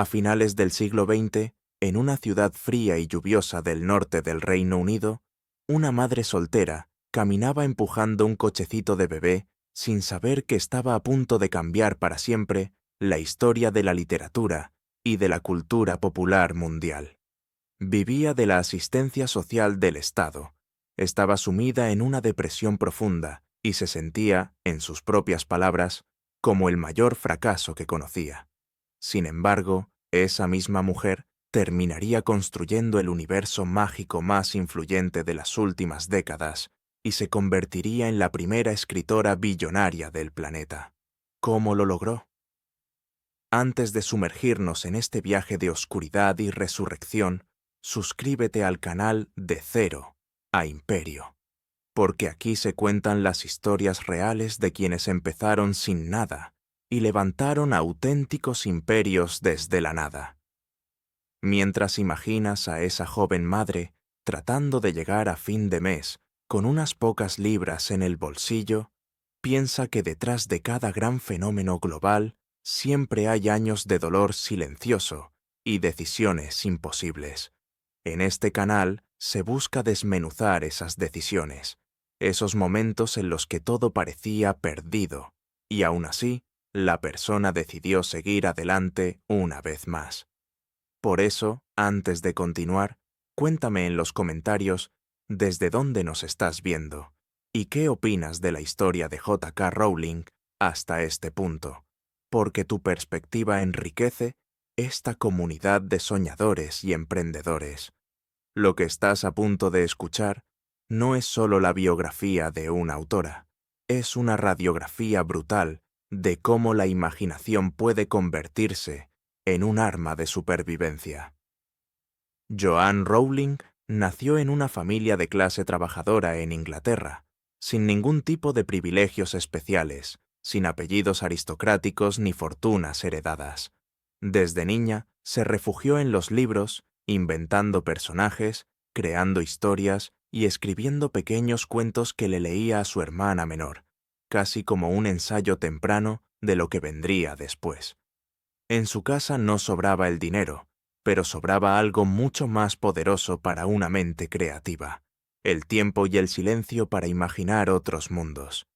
A finales del siglo XX, en una ciudad fría y lluviosa del norte del Reino Unido, una madre soltera caminaba empujando un cochecito de bebé sin saber que estaba a punto de cambiar para siempre la historia de la literatura y de la cultura popular mundial. Vivía de la asistencia social del Estado, estaba sumida en una depresión profunda y se sentía, en sus propias palabras, como el mayor fracaso que conocía. Sin embargo, esa misma mujer terminaría construyendo el universo mágico más influyente de las últimas décadas y se convertiría en la primera escritora billonaria del planeta. ¿Cómo lo logró? Antes de sumergirnos en este viaje de oscuridad y resurrección, suscríbete al canal de Cero a Imperio, porque aquí se cuentan las historias reales de quienes empezaron sin nada y levantaron auténticos imperios desde la nada. Mientras imaginas a esa joven madre tratando de llegar a fin de mes con unas pocas libras en el bolsillo, piensa que detrás de cada gran fenómeno global siempre hay años de dolor silencioso y decisiones imposibles. En este canal se busca desmenuzar esas decisiones, esos momentos en los que todo parecía perdido, y aún así, la persona decidió seguir adelante una vez más. Por eso, antes de continuar, cuéntame en los comentarios desde dónde nos estás viendo y qué opinas de la historia de J.K. Rowling hasta este punto, porque tu perspectiva enriquece esta comunidad de soñadores y emprendedores. Lo que estás a punto de escuchar no es solo la biografía de una autora, es una radiografía brutal de cómo la imaginación puede convertirse en un arma de supervivencia. Joanne Rowling nació en una familia de clase trabajadora en Inglaterra, sin ningún tipo de privilegios especiales, sin apellidos aristocráticos ni fortunas heredadas. Desde niña se refugió en los libros, inventando personajes, creando historias y escribiendo pequeños cuentos que le leía a su hermana menor, casi como un ensayo temprano de lo que vendría después. En su casa no sobraba el dinero, pero sobraba algo mucho más poderoso para una mente creativa: el tiempo y el silencio para imaginar otros mundos.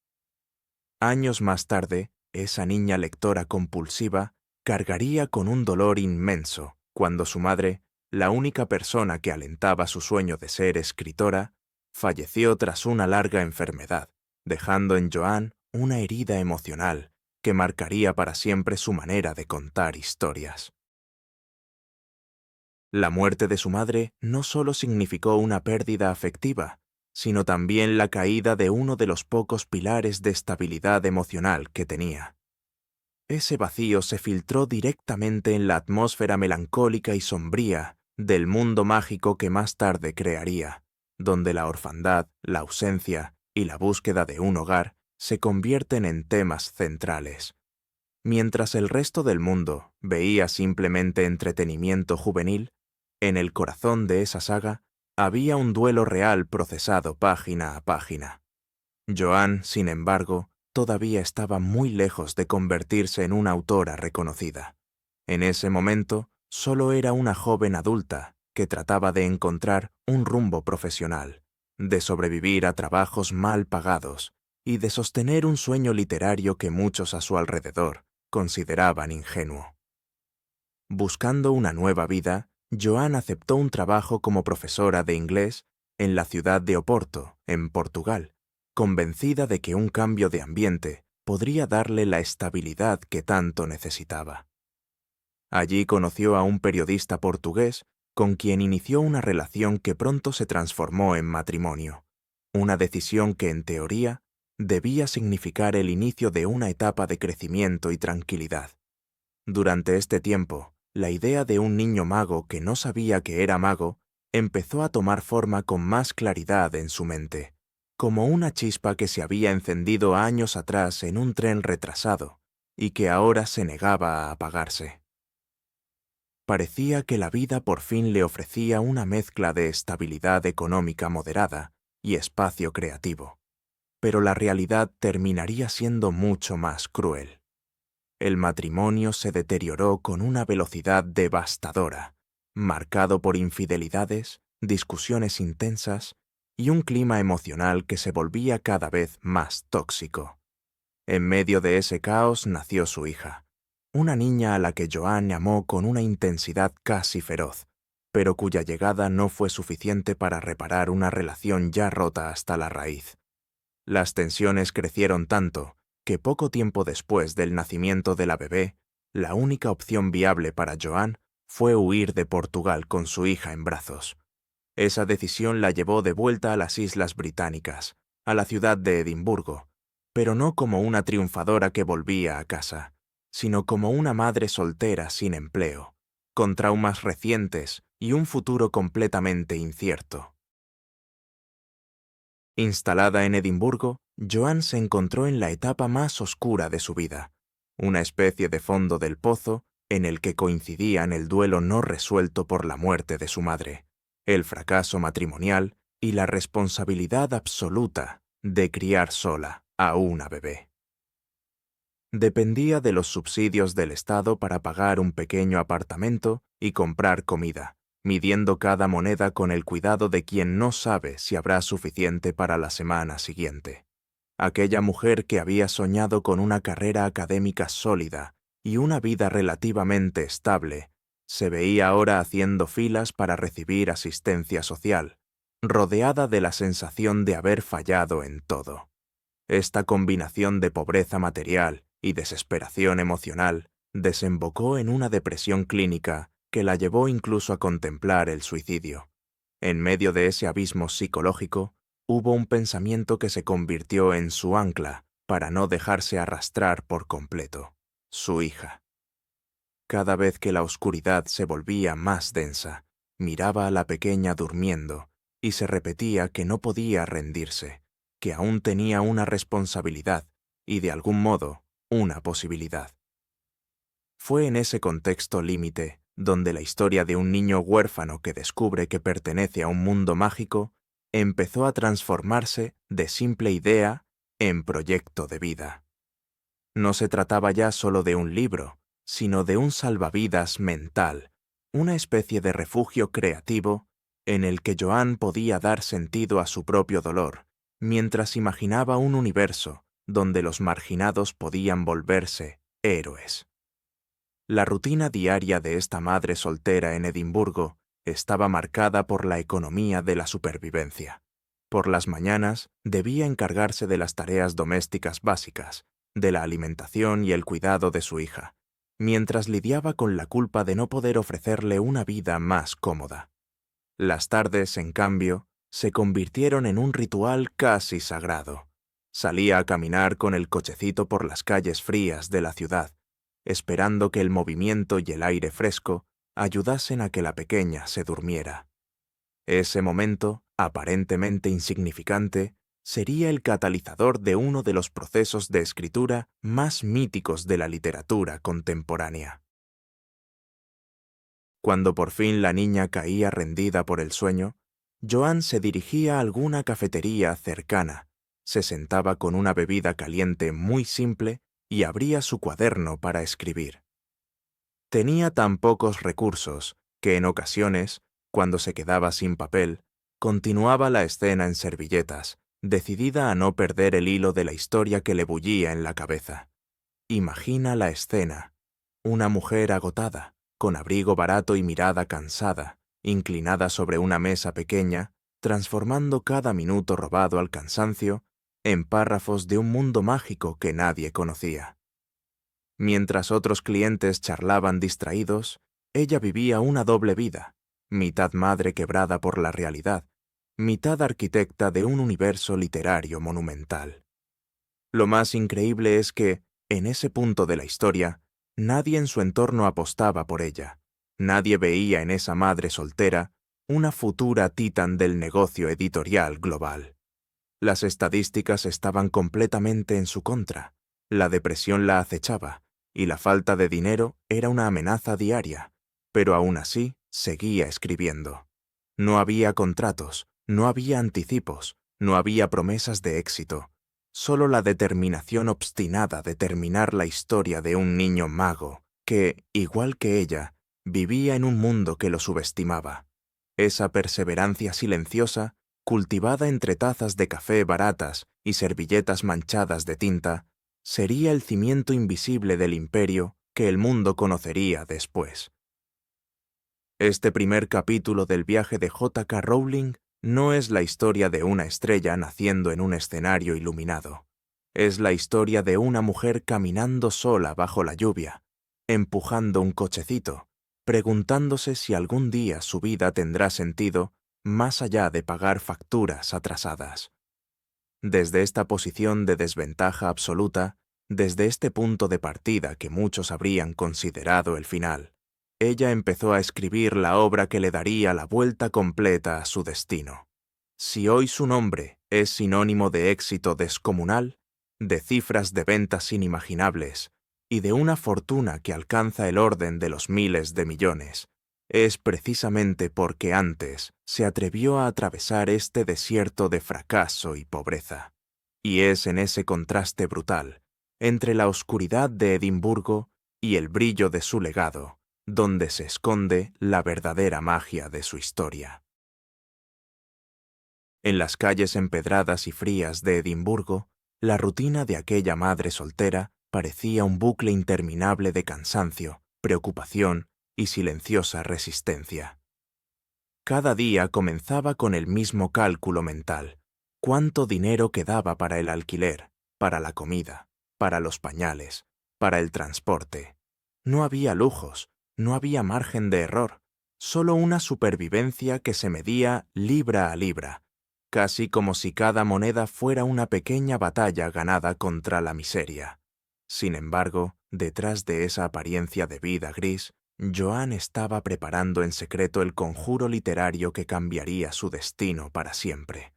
Años más tarde, esa niña lectora compulsiva cargaría con un dolor inmenso cuando su madre, la única persona que alentaba su sueño de ser escritora, falleció tras una larga enfermedad, dejando en Joanne una herida emocional que marcaría para siempre su manera de contar historias. La muerte de su madre no solo significó una pérdida afectiva, sino también la caída de uno de los pocos pilares de estabilidad emocional que tenía. Ese vacío se filtró directamente en la atmósfera melancólica y sombría del mundo mágico que más tarde crearía, donde la orfandad, la ausencia y la búsqueda de un hogar se convierten en temas centrales. Mientras el resto del mundo veía simplemente entretenimiento juvenil, en el corazón de esa saga había un duelo real procesado página a página. Joanne, sin embargo, todavía estaba muy lejos de convertirse en una autora reconocida. En ese momento, solo era una joven adulta que trataba de encontrar un rumbo profesional, de sobrevivir a trabajos mal pagados y de sostener un sueño literario que muchos a su alrededor consideraban ingenuo. Buscando una nueva vida, Joanne aceptó un trabajo como profesora de inglés en la ciudad de Oporto, en Portugal, convencida de que un cambio de ambiente podría darle la estabilidad que tanto necesitaba. Allí conoció a un periodista portugués con quien inició una relación que pronto se transformó en matrimonio, una decisión que, en teoría, debía significar el inicio de una etapa de crecimiento y tranquilidad. Durante este tiempo, la idea de un niño mago que no sabía que era mago empezó a tomar forma con más claridad en su mente, como una chispa que se había encendido años atrás en un tren retrasado y que ahora se negaba a apagarse. Parecía que la vida por fin le ofrecía una mezcla de estabilidad económica moderada y espacio creativo, pero la realidad terminaría siendo mucho más cruel. El matrimonio se deterioró con una velocidad devastadora, marcado por infidelidades, discusiones intensas y un clima emocional que se volvía cada vez más tóxico. En medio de ese caos nació su hija, una niña a la que Joan amó con una intensidad casi feroz, pero cuya llegada no fue suficiente para reparar una relación ya rota hasta la raíz. Las tensiones crecieron tanto que poco tiempo después del nacimiento de la bebé, la única opción viable para Joan fue huir de Portugal con su hija en brazos. Esa decisión la llevó de vuelta a las Islas Británicas, a la ciudad de Edimburgo, pero no como una triunfadora que volvía a casa, sino como una madre soltera sin empleo, con traumas recientes y un futuro completamente incierto. Instalada en Edimburgo, Joan se encontró en la etapa más oscura de su vida, una especie de fondo del pozo en el que coincidían el duelo no resuelto por la muerte de su madre, el fracaso matrimonial y la responsabilidad absoluta de criar sola a una bebé. Dependía de los subsidios del Estado para pagar un pequeño apartamento y comprar comida, midiendo cada moneda con el cuidado de quien no sabe si habrá suficiente para la semana siguiente. Aquella mujer que había soñado con una carrera académica sólida y una vida relativamente estable, se veía ahora haciendo filas para recibir asistencia social, rodeada de la sensación de haber fallado en todo. Esta combinación de pobreza material y desesperación emocional desembocó en una depresión clínica que la llevó incluso a contemplar el suicidio. En medio de ese abismo psicológico, hubo un pensamiento que se convirtió en su ancla para no dejarse arrastrar por completo: su hija. Cada vez que la oscuridad se volvía más densa, miraba a la pequeña durmiendo y se repetía que no podía rendirse, que aún tenía una responsabilidad y, de algún modo, una posibilidad. Fue en ese contexto límite donde la historia de un niño huérfano que descubre que pertenece a un mundo mágico empezó a transformarse de simple idea en proyecto de vida. No se trataba ya solo de un libro, sino de un salvavidas mental, una especie de refugio creativo en el que Joan podía dar sentido a su propio dolor, mientras imaginaba un universo donde los marginados podían volverse héroes. La rutina diaria de esta madre soltera en Edimburgo estaba marcada por la economía de la supervivencia. Por las mañanas debía encargarse de las tareas domésticas básicas, de la alimentación y el cuidado de su hija, mientras lidiaba con la culpa de no poder ofrecerle una vida más cómoda. Las tardes, en cambio, se convirtieron en un ritual casi sagrado. Salía a caminar con el cochecito por las calles frías de la ciudad, esperando que el movimiento y el aire fresco ayudasen a que la pequeña se durmiera. Ese momento, aparentemente insignificante, sería el catalizador de uno de los procesos de escritura más míticos de la literatura contemporánea. Cuando por fin la niña caía rendida por el sueño, Joan se dirigía a alguna cafetería cercana, se sentaba con una bebida caliente muy simple y abría su cuaderno para escribir. Tenía tan pocos recursos que en ocasiones, cuando se quedaba sin papel, continuaba la escena en servilletas, decidida a no perder el hilo de la historia que le bullía en la cabeza. Imagina la escena: una mujer agotada, con abrigo barato y mirada cansada, inclinada sobre una mesa pequeña, transformando cada minuto robado al cansancio en párrafos de un mundo mágico que nadie conocía. Mientras otros clientes charlaban distraídos, ella vivía una doble vida, mitad madre quebrada por la realidad, mitad arquitecta de un universo literario monumental. Lo más increíble es que, en ese punto de la historia, nadie en su entorno apostaba por ella. Nadie veía en esa madre soltera una futura titán del negocio editorial global. Las estadísticas estaban completamente en su contra. La depresión la acechaba, y la falta de dinero era una amenaza diaria, pero aún así seguía escribiendo. No había contratos, no había anticipos, no había promesas de éxito. solo la determinación obstinada de terminar la historia de un niño mago que, igual que ella, vivía en un mundo que lo subestimaba. Esa perseverancia silenciosa, cultivada entre tazas de café baratas y servilletas manchadas de tinta, sería el cimiento invisible del imperio que el mundo conocería después. Este primer capítulo del viaje de J.K. Rowling no es la historia de una estrella naciendo en un escenario iluminado. Es la historia de una mujer caminando sola bajo la lluvia, empujando un cochecito, preguntándose si algún día su vida tendrá sentido más allá de pagar facturas atrasadas. Desde esta posición de desventaja absoluta, desde este punto de partida que muchos habrían considerado el final, ella empezó a escribir la obra que le daría la vuelta completa a su destino. Si hoy su nombre es sinónimo de éxito descomunal, de cifras de ventas inimaginables y de una fortuna que alcanza el orden de los miles de millones, es precisamente porque antes se atrevió a atravesar este desierto de fracaso y pobreza. Y es en ese contraste brutal, entre la oscuridad de Edimburgo y el brillo de su legado, donde se esconde la verdadera magia de su historia. En las calles empedradas y frías de Edimburgo, la rutina de aquella madre soltera parecía un bucle interminable de cansancio, preocupación y silenciosa resistencia. Cada día comenzaba con el mismo cálculo mental: cuánto dinero quedaba para el alquiler, para la comida, para los pañales, para el transporte. No había lujos, no había margen de error, solo una supervivencia que se medía libra a libra, casi como si cada moneda fuera una pequeña batalla ganada contra la miseria. Sin embargo, detrás de esa apariencia de vida gris, Joan estaba preparando en secreto el conjuro literario que cambiaría su destino para siempre.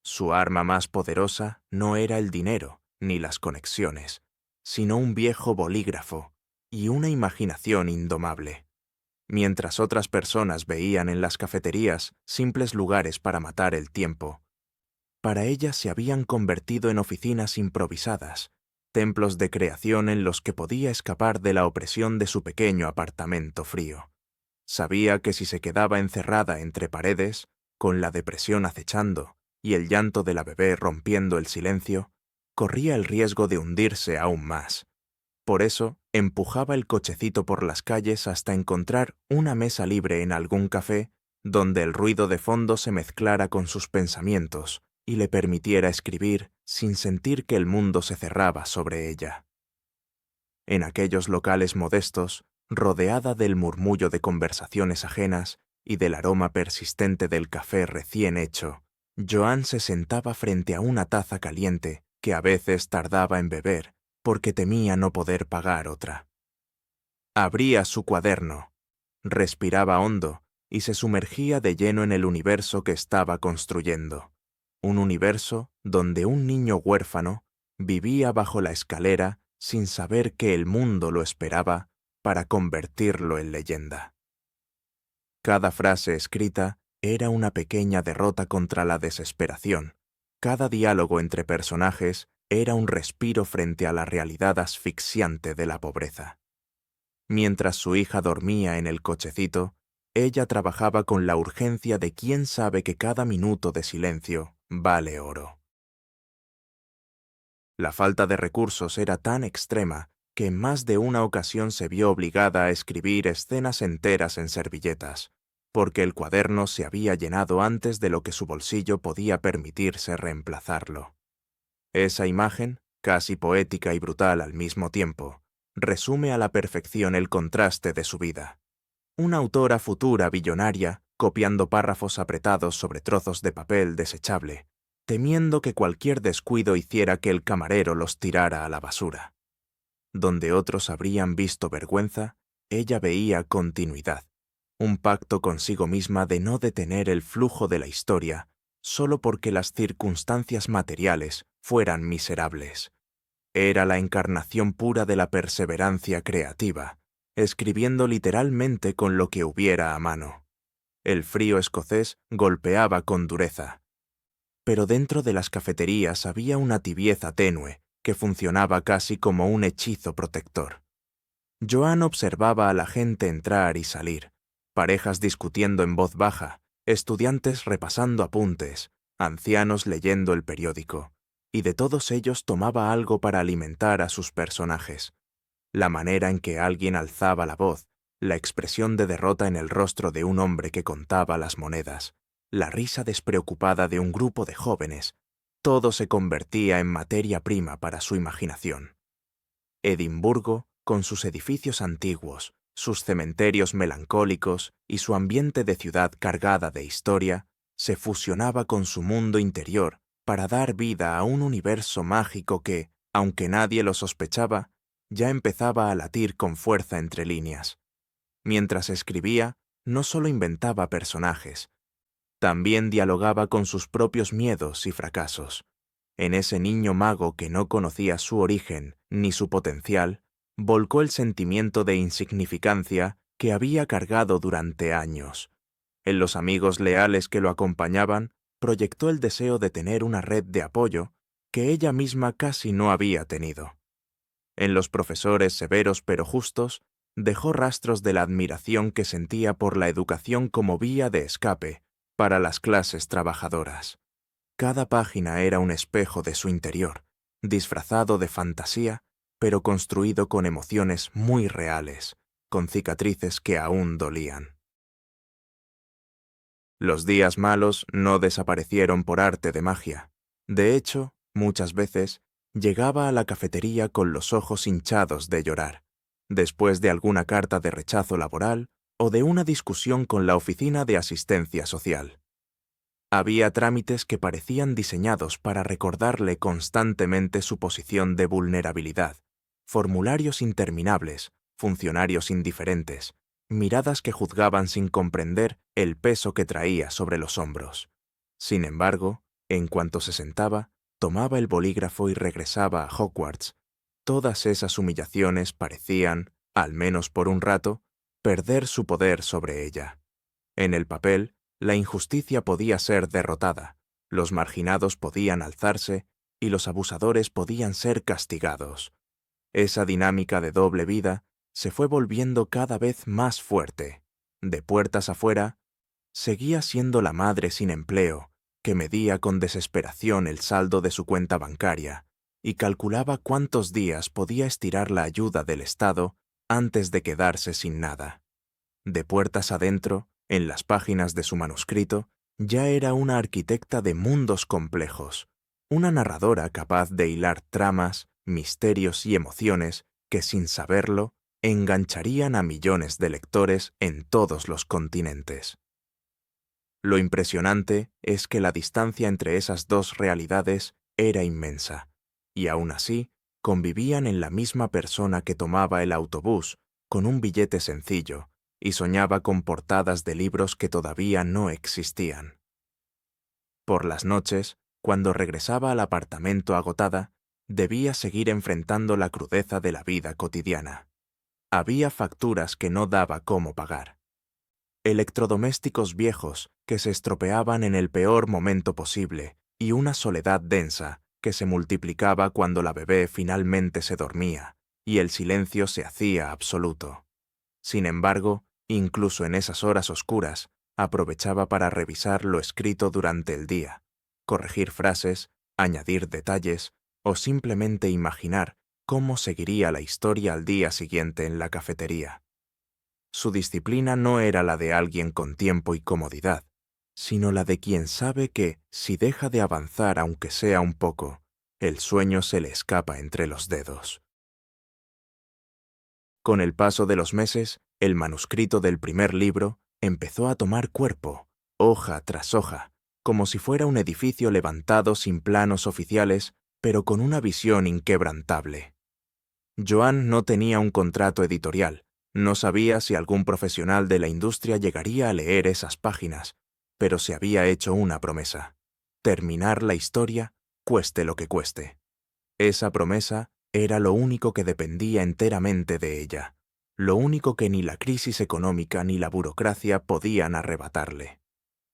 Su arma más poderosa no era el dinero ni las conexiones, sino un viejo bolígrafo y una imaginación indomable. Mientras otras personas veían en las cafeterías simples lugares para matar el tiempo, para ella se habían convertido en oficinas improvisadas, templos de creación en los que podía escapar de la opresión de su pequeño apartamento frío. Sabía que si se quedaba encerrada entre paredes, con la depresión acechando y el llanto de la bebé rompiendo el silencio, corría el riesgo de hundirse aún más. Por eso, empujaba el cochecito por las calles hasta encontrar una mesa libre en algún café donde el ruido de fondo se mezclara con sus pensamientos y le permitiera escribir sin sentir que el mundo se cerraba sobre ella. En aquellos locales modestos, rodeada del murmullo de conversaciones ajenas y del aroma persistente del café recién hecho, Joan se sentaba frente a una taza caliente que a veces tardaba en beber porque temía no poder pagar otra. Abría su cuaderno, respiraba hondo y se sumergía de lleno en el universo que estaba construyendo. Un universo donde un niño huérfano vivía bajo la escalera sin saber que el mundo lo esperaba para convertirlo en leyenda. Cada frase escrita era una pequeña derrota contra la desesperación. Cada diálogo entre personajes era un respiro frente a la realidad asfixiante de la pobreza. Mientras su hija dormía en el cochecito, ella trabajaba con la urgencia de quien sabe que cada minuto de silencio vale oro. La falta de recursos era tan extrema que en más de una ocasión se vio obligada a escribir escenas enteras en servilletas, porque el cuaderno se había llenado antes de lo que su bolsillo podía permitirse reemplazarlo. Esa imagen, casi poética y brutal al mismo tiempo, resume a la perfección el contraste de su vida. Una autora futura billonaria, copiando párrafos apretados sobre trozos de papel desechable, temiendo que cualquier descuido hiciera que el camarero los tirara a la basura. Donde otros habrían visto vergüenza, ella veía continuidad, un pacto consigo misma de no detener el flujo de la historia solo porque las circunstancias materiales fueran miserables. Era la encarnación pura de la perseverancia creativa, escribiendo literalmente con lo que hubiera a mano. El frío escocés golpeaba con dureza. pero dentro de las cafeterías había una tibieza tenue que funcionaba casi como un hechizo protector. Joan observaba a la gente entrar y salir, parejas discutiendo en voz baja, estudiantes repasando apuntes, ancianos leyendo el periódico, y de todos ellos tomaba algo para alimentar a sus personajes. La manera en que alguien alzaba la voz, la expresión de derrota en el rostro de un hombre que contaba las monedas, la risa despreocupada de un grupo de jóvenes, todo se convertía en materia prima para su imaginación. Edimburgo, con sus edificios antiguos, sus cementerios melancólicos y su ambiente de ciudad cargada de historia, se fusionaba con su mundo interior para dar vida a un universo mágico que, aunque nadie lo sospechaba, ya empezaba a latir con fuerza entre líneas. Mientras escribía, no solo inventaba personajes, también dialogaba con sus propios miedos y fracasos. En ese niño mago que no conocía su origen ni su potencial, volcó el sentimiento de insignificancia que había cargado durante años. En los amigos leales que lo acompañaban, proyectó el deseo de tener una red de apoyo que ella misma casi no había tenido. En los profesores severos pero justos, dejó rastros de la admiración que sentía por la educación como vía de escape para las clases trabajadoras. Cada página era un espejo de su interior, disfrazado de fantasía, pero construido con emociones muy reales, con cicatrices que aún dolían. Los días malos no desaparecieron por arte de magia. De hecho, muchas veces, llegaba a la cafetería con los ojos hinchados de llorar, después de alguna carta de rechazo laboral o de una discusión con la oficina de asistencia social. Había trámites que parecían diseñados para recordarle constantemente su posición de vulnerabilidad, formularios interminables, funcionarios indiferentes, miradas que juzgaban sin comprender el peso que traía sobre los hombros. Sin embargo, en cuanto se sentaba, tomaba el bolígrafo y regresaba a Hogwarts. Todas esas humillaciones parecían, al menos por un rato, perder su poder sobre ella. En el papel, la injusticia podía ser derrotada, los marginados podían alzarse y los abusadores podían ser castigados. Esa dinámica de doble vida se fue volviendo cada vez más fuerte. De puertas afuera, seguía siendo la madre sin empleo, que medía con desesperación el saldo de su cuenta bancaria y calculaba cuántos días podía estirar la ayuda del Estado antes de quedarse sin nada. De puertas adentro, en las páginas de su manuscrito, ya era una arquitecta de mundos complejos, una narradora capaz de hilar tramas, misterios y emociones que, sin saberlo, engancharían a millones de lectores en todos los continentes. Lo impresionante es que la distancia entre esas dos realidades era inmensa, y aún así convivían en la misma persona que tomaba el autobús con un billete sencillo y soñaba con portadas de libros que todavía no existían. Por las noches, cuando regresaba al apartamento agotada, debía seguir enfrentando la crudeza de la vida cotidiana. Había facturas que no daba cómo pagar. Electrodomésticos viejos que se estropeaban en el peor momento posible y una soledad densa que se multiplicaba cuando la bebé finalmente se dormía y el silencio se hacía absoluto. Sin embargo, incluso en esas horas oscuras, aprovechaba para revisar lo escrito durante el día, corregir frases, añadir detalles o simplemente imaginar cómo seguiría la historia al día siguiente en la cafetería. Su disciplina no era la de alguien con tiempo y comodidad, sino la de quien sabe que, si deja de avanzar aunque sea un poco, el sueño se le escapa entre los dedos. Con el paso de los meses, el manuscrito del primer libro empezó a tomar cuerpo, hoja tras hoja, como si fuera un edificio levantado sin planos oficiales, pero con una visión inquebrantable. Joan no tenía un contrato editorial, no sabía si algún profesional de la industria llegaría a leer esas páginas, pero se había hecho una promesa: terminar la historia, cueste lo que cueste. Esa promesa era lo único que dependía enteramente de ella, lo único que ni la crisis económica ni la burocracia podían arrebatarle.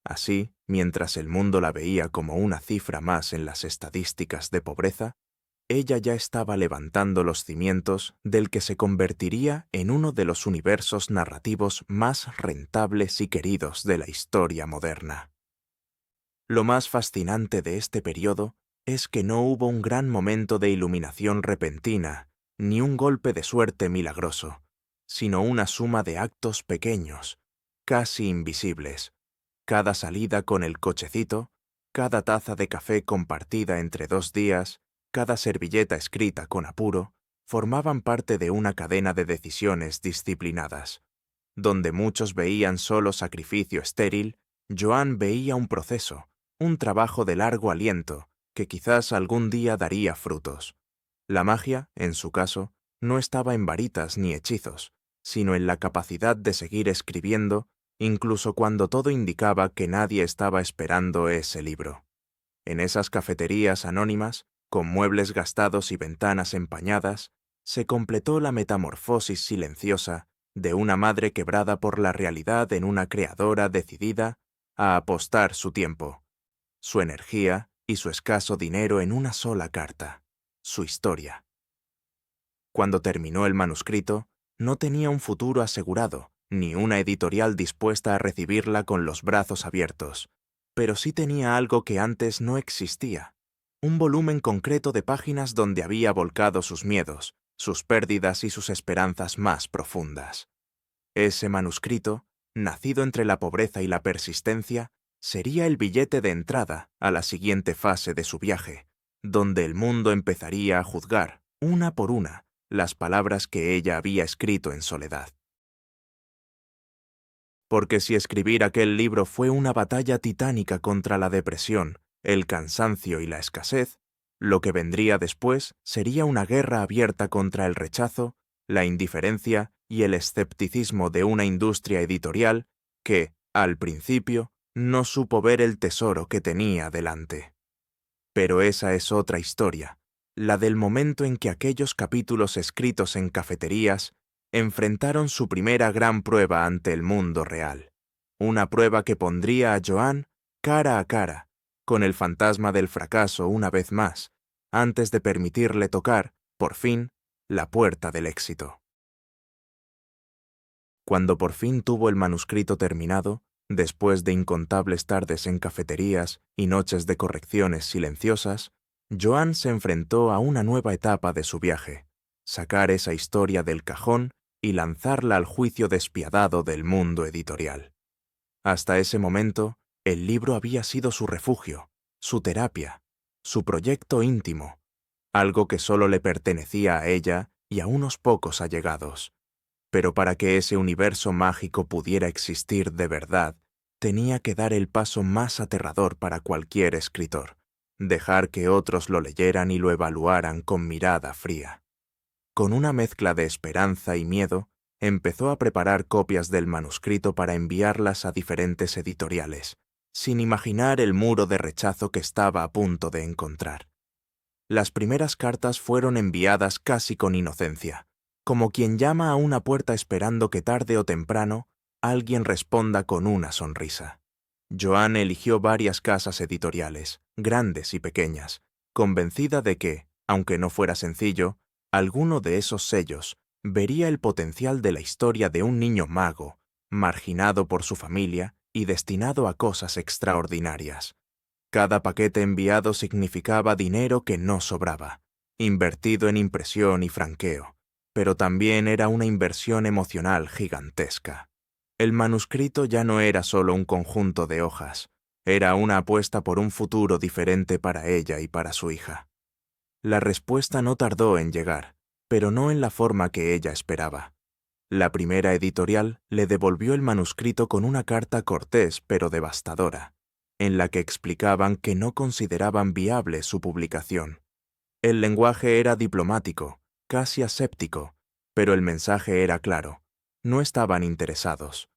Así, mientras el mundo la veía como una cifra más en las estadísticas de pobreza, ella ya estaba levantando los cimientos del que se convertiría en uno de los universos narrativos más rentables y queridos de la historia moderna. Lo más fascinante de este periodo es que no hubo un gran momento de iluminación repentina, ni un golpe de suerte milagroso, sino una suma de actos pequeños, casi invisibles. Cada salida con el cochecito, cada taza de café compartida entre 2 días, cada servilleta escrita con apuro, formaban parte de una cadena de decisiones disciplinadas. Donde muchos veían solo sacrificio estéril, Joan veía un proceso, un trabajo de largo aliento, que quizás algún día daría frutos. La magia, en su caso, no estaba en varitas ni hechizos, sino en la capacidad de seguir escribiendo, incluso cuando todo indicaba que nadie estaba esperando ese libro. En esas cafeterías anónimas, con muebles gastados y ventanas empañadas, se completó la metamorfosis silenciosa de una madre quebrada por la realidad en una creadora decidida a apostar su tiempo, su energía y su escaso dinero en una sola carta, su historia. Cuando terminó el manuscrito, no tenía un futuro asegurado, ni una editorial dispuesta a recibirla con los brazos abiertos, pero sí tenía algo que antes no existía, un volumen concreto de páginas donde había volcado sus miedos, sus pérdidas y sus esperanzas más profundas. Ese manuscrito, nacido entre la pobreza y la persistencia, sería el billete de entrada a la siguiente fase de su viaje, donde el mundo empezaría a juzgar, una por una, las palabras que ella había escrito en soledad. Porque si escribir aquel libro fue una batalla titánica contra la depresión, el cansancio y la escasez, lo que vendría después sería una guerra abierta contra el rechazo, la indiferencia y el escepticismo de una industria editorial que, al principio, no supo ver el tesoro que tenía delante. Pero esa es otra historia, la del momento en que aquellos capítulos escritos en cafeterías enfrentaron su primera gran prueba ante el mundo real, una prueba que pondría a Joan cara a cara con el fantasma del fracaso una vez más, antes de permitirle tocar, por fin, la puerta del éxito. Cuando por fin tuvo el manuscrito terminado, después de incontables tardes en cafeterías y noches de correcciones silenciosas, Joan se enfrentó a una nueva etapa de su viaje, sacar esa historia del cajón y lanzarla al juicio despiadado del mundo editorial. Hasta ese momento, el libro había sido su refugio, su terapia, su proyecto íntimo, algo que solo le pertenecía a ella y a unos pocos allegados. Pero para que ese universo mágico pudiera existir de verdad, tenía que dar el paso más aterrador para cualquier escritor, dejar que otros lo leyeran y lo evaluaran con mirada fría. Con una mezcla de esperanza y miedo, empezó a preparar copias del manuscrito para enviarlas a diferentes editoriales, sin imaginar el muro de rechazo que estaba a punto de encontrar. Las primeras cartas fueron enviadas casi con inocencia, como quien llama a una puerta esperando que tarde o temprano alguien responda con una sonrisa. Joan eligió varias casas editoriales, grandes y pequeñas, convencida de que, aunque no fuera sencillo, alguno de esos sellos vería el potencial de la historia de un niño mago, marginado por su familia y destinado a cosas extraordinarias. Cada paquete enviado significaba dinero que no sobraba, invertido en impresión y franqueo, pero también era una inversión emocional gigantesca. El manuscrito ya no era solo un conjunto de hojas, era una apuesta por un futuro diferente para ella y para su hija. La respuesta no tardó en llegar, pero no en la forma que ella esperaba. La primera editorial le devolvió el manuscrito con una carta cortés pero devastadora, en la que explicaban que no consideraban viable su publicación. El lenguaje era diplomático, casi aséptico, pero el mensaje era claro. No estaban interesados.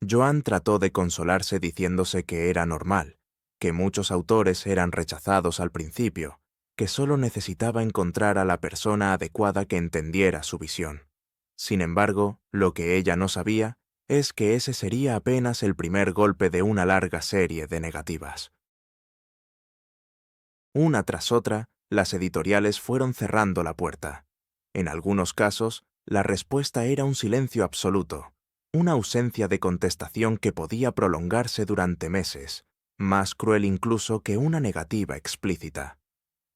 Joan trató de consolarse diciéndose que era normal, que muchos autores eran rechazados al principio, que solo necesitaba encontrar a la persona adecuada que entendiera su visión. Sin embargo, lo que ella no sabía es que ese sería apenas el primer golpe de una larga serie de negativas. Una tras otra, las editoriales fueron cerrando la puerta. En algunos casos, la respuesta era un silencio absoluto, una ausencia de contestación que podía prolongarse durante meses, más cruel incluso que una negativa explícita.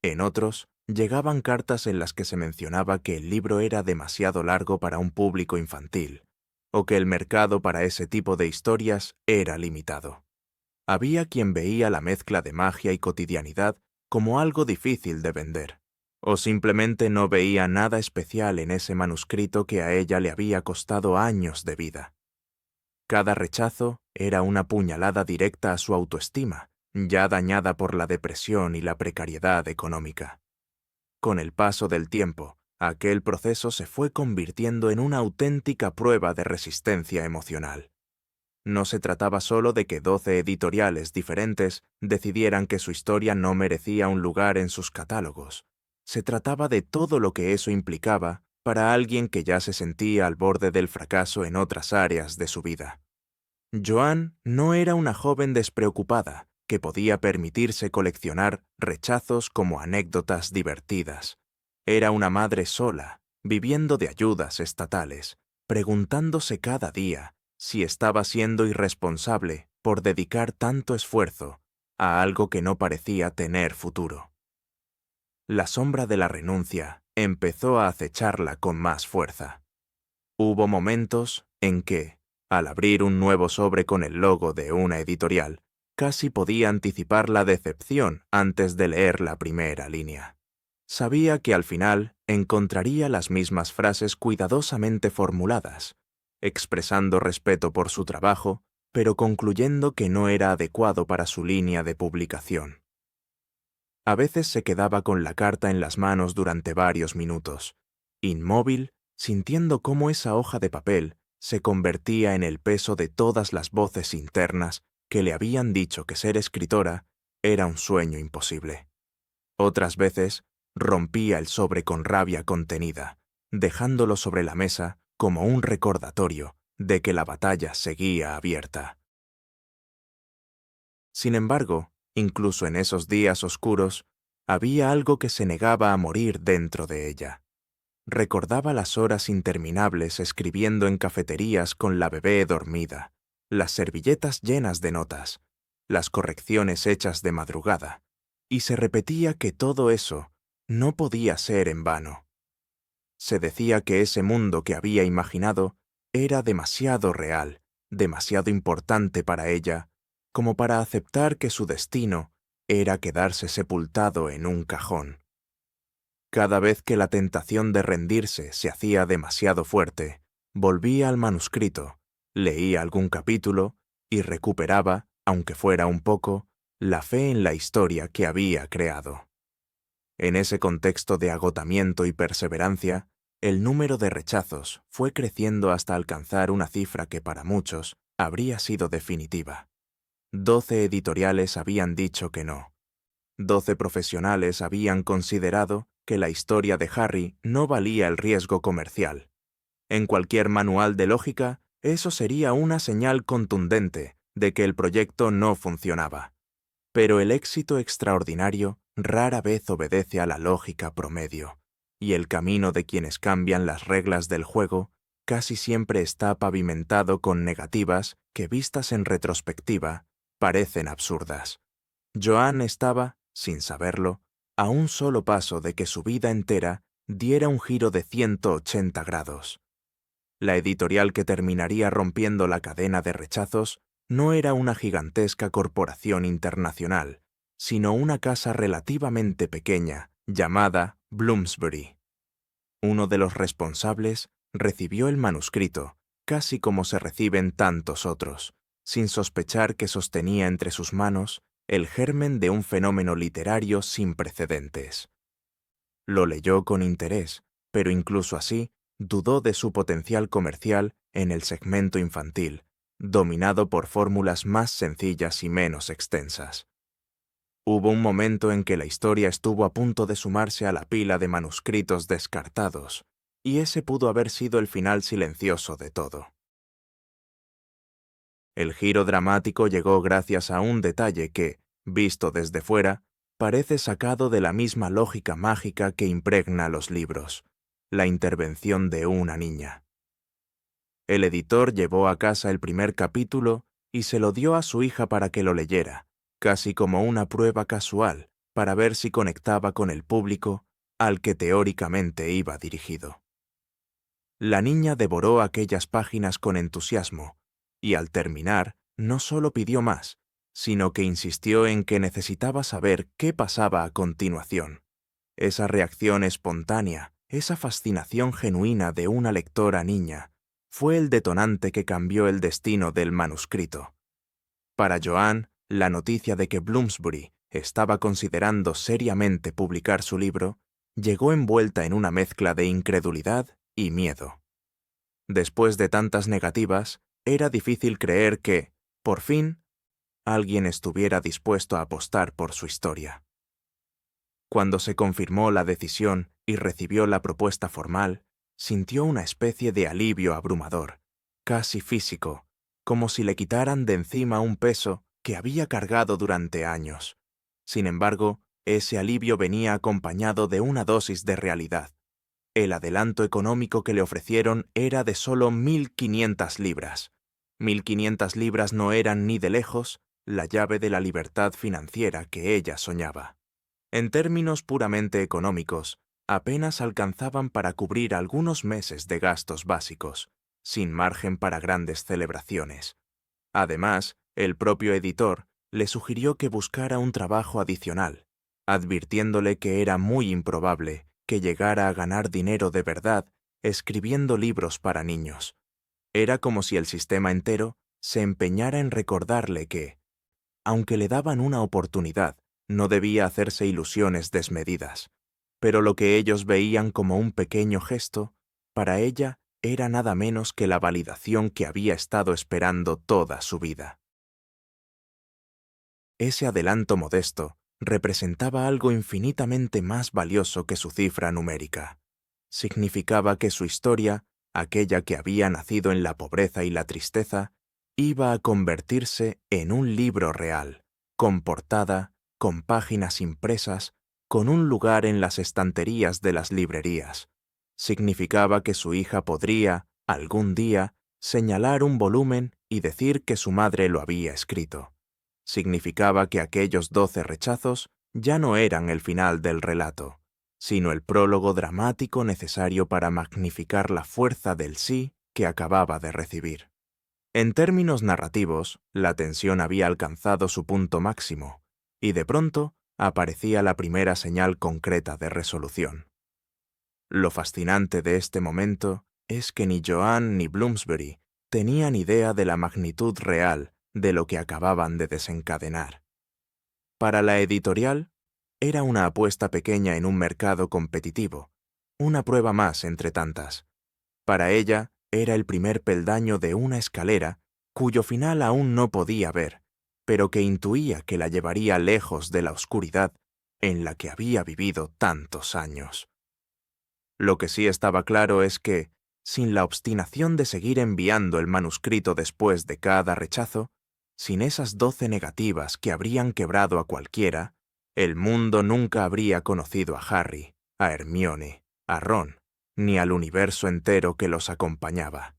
En otros, llegaban cartas en las que se mencionaba que el libro era demasiado largo para un público infantil, o que el mercado para ese tipo de historias era limitado. Había quien veía la mezcla de magia y cotidianidad como algo difícil de vender, o simplemente no veía nada especial en ese manuscrito que a ella le había costado años de vida. Cada rechazo era una puñalada directa a su autoestima, ya dañada por la depresión y la precariedad económica. Con el paso del tiempo, aquel proceso se fue convirtiendo en una auténtica prueba de resistencia emocional. No se trataba solo de que 12 editoriales diferentes decidieran que su historia no merecía un lugar en sus catálogos. Se trataba de todo lo que eso implicaba para alguien que ya se sentía al borde del fracaso en otras áreas de su vida. Joan no era una joven despreocupada que podía permitirse coleccionar rechazos como anécdotas divertidas. Era una madre sola, viviendo de ayudas estatales, preguntándose cada día si estaba siendo irresponsable por dedicar tanto esfuerzo a algo que no parecía tener futuro. La sombra de la renuncia empezó a acecharla con más fuerza. Hubo momentos en que, al abrir un nuevo sobre con el logo de una editorial, casi podía anticipar la decepción antes de leer la primera línea. Sabía que al final encontraría las mismas frases cuidadosamente formuladas, expresando respeto por su trabajo, pero concluyendo que no era adecuado para su línea de publicación. A veces se quedaba con la carta en las manos durante varios minutos, inmóvil, sintiendo cómo esa hoja de papel se convertía en el peso de todas las voces internas que le habían dicho que ser escritora era un sueño imposible. Otras veces, rompía el sobre con rabia contenida, dejándolo sobre la mesa como un recordatorio de que la batalla seguía abierta. Sin embargo, incluso en esos días oscuros, había algo que se negaba a morir dentro de ella. Recordaba las horas interminables escribiendo en cafeterías con la bebé dormida, las servilletas llenas de notas, las correcciones hechas de madrugada, y se repetía que todo eso no podía ser en vano. Se decía que ese mundo que había imaginado era demasiado real, demasiado importante para ella, como para aceptar que su destino era quedarse sepultado en un cajón. Cada vez que la tentación de rendirse se hacía demasiado fuerte, volvía al manuscrito, leía algún capítulo y recuperaba, aunque fuera un poco, la fe en la historia que había creado. En ese contexto de agotamiento y perseverancia, el número de rechazos fue creciendo hasta alcanzar una cifra que para muchos habría sido definitiva. 12 editoriales habían dicho que no. 12 profesionales habían considerado que la historia de Harry no valía el riesgo comercial. En cualquier manual de lógica, eso sería una señal contundente de que el proyecto no funcionaba. Pero el éxito extraordinario rara vez obedece a la lógica promedio, y el camino de quienes cambian las reglas del juego casi siempre está pavimentado con negativas que, vistas en retrospectiva, parecen absurdas. Joan estaba, sin saberlo, a un solo paso de que su vida entera diera un giro de 180 grados. La editorial que terminaría rompiendo la cadena de rechazos no era una gigantesca corporación internacional, sino una casa relativamente pequeña llamada Bloomsbury. Uno de los responsables recibió el manuscrito, casi como se reciben tantos otros, sin sospechar que sostenía entre sus manos el germen de un fenómeno literario sin precedentes. Lo leyó con interés, pero incluso así dudó de su potencial comercial en el segmento infantil, dominado por fórmulas más sencillas y menos extensas. Hubo un momento en que la historia estuvo a punto de sumarse a la pila de manuscritos descartados, y ese pudo haber sido el final silencioso de todo. El giro dramático llegó gracias a un detalle que, visto desde fuera, parece sacado de la misma lógica mágica que impregna los libros: la intervención de una niña. El editor llevó a casa el primer capítulo y se lo dio a su hija para que lo leyera, casi como una prueba casual, para ver si conectaba con el público al que teóricamente iba dirigido. La niña devoró aquellas páginas con entusiasmo, y al terminar no solo pidió más, sino que insistió en que necesitaba saber qué pasaba a continuación. Esa reacción espontánea, esa fascinación genuina de una lectora niña, fue el detonante que cambió el destino del manuscrito. Para Joanne, la noticia de que Bloomsbury estaba considerando seriamente publicar su libro llegó envuelta en una mezcla de incredulidad y miedo. Después de tantas negativas, era difícil creer que, por fin, alguien estuviera dispuesto a apostar por su historia. Cuando se confirmó la decisión y recibió la propuesta formal, sintió una especie de alivio abrumador, casi físico, como si le quitaran de encima un peso que había cargado durante años. Sin embargo, ese alivio venía acompañado de una dosis de realidad. El adelanto económico que le ofrecieron era de solo 1.500 libras. 1.500 libras no eran ni de lejos la llave de la libertad financiera que ella soñaba. En términos puramente económicos, apenas alcanzaban para cubrir algunos meses de gastos básicos, sin margen para grandes celebraciones. Además, el propio editor le sugirió que buscara un trabajo adicional, advirtiéndole que era muy improbable que llegara a ganar dinero de verdad escribiendo libros para niños. Era como si el sistema entero se empeñara en recordarle que, aunque le daban una oportunidad, no debía hacerse ilusiones desmedidas. Pero lo que ellos veían como un pequeño gesto, para ella era nada menos que la validación que había estado esperando toda su vida. Ese adelanto modesto representaba algo infinitamente más valioso que su cifra numérica. Significaba que su historia, aquella que había nacido en la pobreza y la tristeza, iba a convertirse en un libro real, con portada, con páginas impresas, con un lugar en las estanterías de las librerías. Significaba que su hija podría, algún día, señalar un volumen y decir que su madre lo había escrito. Significaba que aquellos 12 rechazos ya no eran el final del relato, sino el prólogo dramático necesario para magnificar la fuerza del sí que acababa de recibir. En términos narrativos, la tensión había alcanzado su punto máximo, y de pronto aparecía la primera señal concreta de resolución. Lo fascinante de este momento es que ni Joanne ni Bloomsbury tenían idea de la magnitud real de lo que acababan de desencadenar. Para la editorial, era una apuesta pequeña en un mercado competitivo, una prueba más entre tantas. Para ella, era el primer peldaño de una escalera cuyo final aún no podía ver, pero que intuía que la llevaría lejos de la oscuridad en la que había vivido tantos años. Lo que sí estaba claro es que, sin la obstinación de seguir enviando el manuscrito después de cada rechazo, sin esas 12 negativas que habrían quebrado a cualquiera, el mundo nunca habría conocido a Harry, a Hermione, a Ron, ni al universo entero que los acompañaba.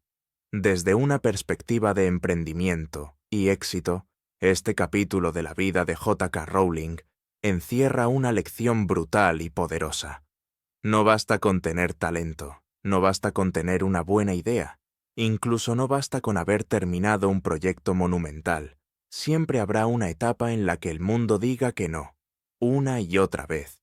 Desde una perspectiva de emprendimiento y éxito, este capítulo de la vida de J.K. Rowling encierra una lección brutal y poderosa. No basta con tener talento, no basta con tener una buena idea, incluso no basta con haber terminado un proyecto monumental. Siempre habrá una etapa en la que el mundo diga que no, una y otra vez,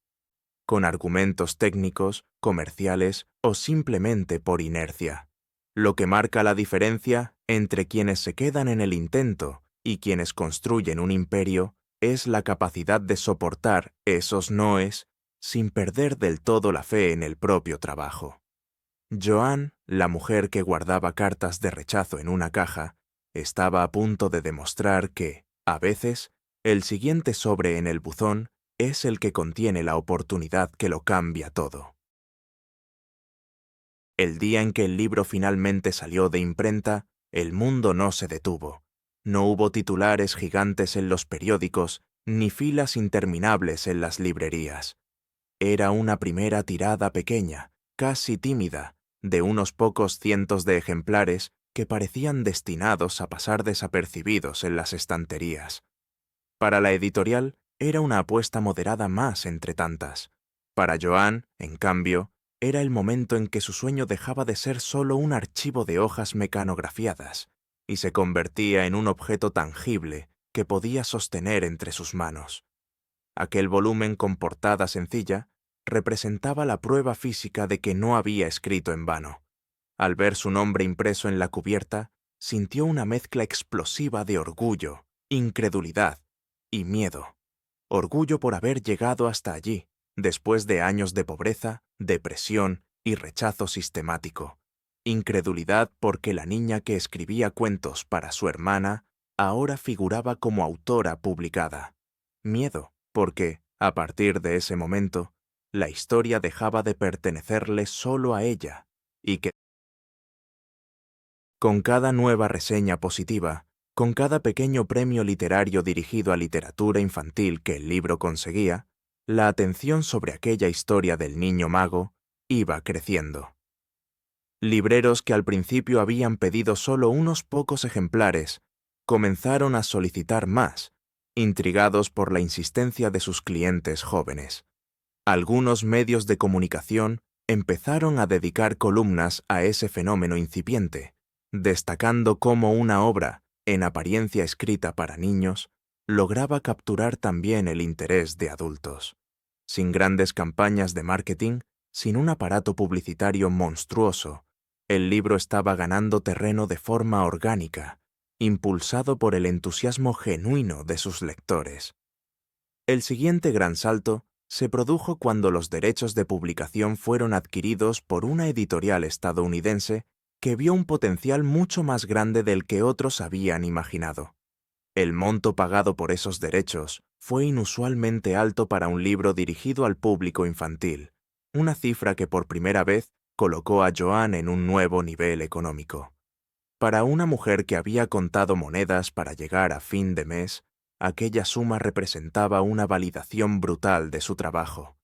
con argumentos técnicos, comerciales o simplemente por inercia. Lo que marca la diferencia entre quienes se quedan en el intento y quienes construyen un imperio es la capacidad de soportar esos noes sin perder del todo la fe en el propio trabajo. Joanne, la mujer que guardaba cartas de rechazo en una caja, estaba a punto de demostrar que, a veces, el siguiente sobre en el buzón es el que contiene la oportunidad que lo cambia todo. El día en que el libro finalmente salió de imprenta, el mundo no se detuvo. No hubo titulares gigantes en los periódicos, ni filas interminables en las librerías. Era una primera tirada pequeña, casi tímida, de unos pocos cientos de ejemplares que parecían destinados a pasar desapercibidos en las estanterías. Para la editorial, era una apuesta moderada más entre tantas. Para Joan, en cambio, era el momento en que su sueño dejaba de ser solo un archivo de hojas mecanografiadas y se convertía en un objeto tangible que podía sostener entre sus manos. Aquel volumen con portada sencilla representaba la prueba física de que no había escrito en vano. Al ver su nombre impreso en la cubierta, sintió una mezcla explosiva de orgullo, incredulidad y miedo. Orgullo por haber llegado hasta allí, después de años de pobreza, depresión y rechazo sistemático. Incredulidad porque la niña que escribía cuentos para su hermana ahora figuraba como autora publicada. Miedo porque, a partir de ese momento, la historia dejaba de pertenecerle solo a ella, y que, con cada nueva reseña positiva, con cada pequeño premio literario dirigido a literatura infantil que el libro conseguía, la atención sobre aquella historia del niño mago iba creciendo. Libreros que al principio habían pedido solo unos pocos ejemplares, comenzaron a solicitar más, intrigados por la insistencia de sus clientes jóvenes. Algunos medios de comunicación empezaron a dedicar columnas a ese fenómeno incipiente, destacando cómo una obra, en apariencia escrita para niños, lograba capturar también el interés de adultos. Sin grandes campañas de marketing, sin un aparato publicitario monstruoso, el libro estaba ganando terreno de forma orgánica, impulsado por el entusiasmo genuino de sus lectores. El siguiente gran salto se produjo cuando los derechos de publicación fueron adquiridos por una editorial estadounidense que vio un potencial mucho más grande del que otros habían imaginado. El monto pagado por esos derechos fue inusualmente alto para un libro dirigido al público infantil, una cifra que por primera vez colocó a Joan en un nuevo nivel económico. Para una mujer que había contado monedas para llegar a fin de mes, aquella suma representaba una validación brutal de su trabajo.